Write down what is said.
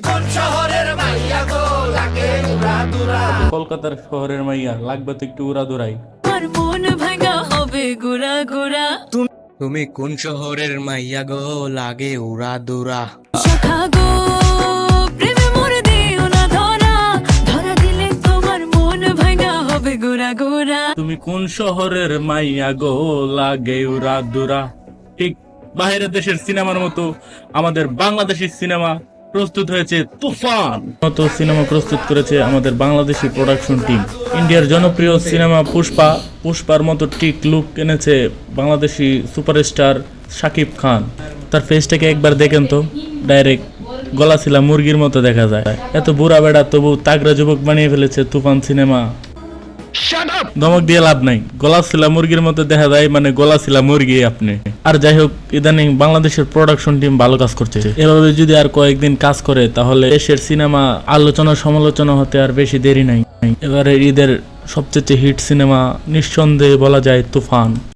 কোন শহরের মাইয়া গো লাগে উড়াদুরা? কলকাতার শহরের মাইয়া লাগবে তো একটু উড়াদুরাই। আর মন ভাঙা হবে গোরা গোরা। তুমি কোন শহরের মাইয়া গো লাগে উড়াদুরা? শাখা গো প্রেমে মরে দিও না ধরা, ধরা দিলে তোমার মন ভাঙা হবে গোরা গোরা। তুমি কোন শহরের মাইয়া গো লাগে উড়াদুরা। ঠিক বাইরের দেশের সিনেমার মতো আমাদের বাংলাদেশি সিনেমা প্রস্তুত হয়েছে তুফান মতো সিনেমা প্রস্তুত করেছে আমাদের বাংলাদেশি প্রোডাকশন টিম। ইন্ডিয়ার জনপ্রিয় সিনেমা পুষ্পার মতো ঠিক লুক এনেছে বাংলাদেশি সুপারস্টার শাকিব খান। তার ফেসটাকে একবার দেখেন তো, ডাইরেক্ট গলা ছিলা মুরগির মতো দেখা যায়। এত বুড়া বেড়া তবু তাগড়া যুবক বানিয়ে ফেলেছে তুফান সিনেমা। ধমক দিয়ে লাভ নাই, গলা ছিলা মুরগির মতো দেখা যায়, মানে গলা ছিলা মুরগি আপনি। আর যাই হোক, ইদানিং বাংলাদেশের প্রোডাকশন টিম ভালো কাজ করছে। এভাবে যদি আর কয়েকদিন কাজ করে তাহলে দেশের সিনেমা আলোচনা সমালোচনা হতে আর বেশি দেরি নাই। এবারে ঈদের সবচেয়ে হিট সিনেমা নিঃসন্দেহে বলা যায় তুফান।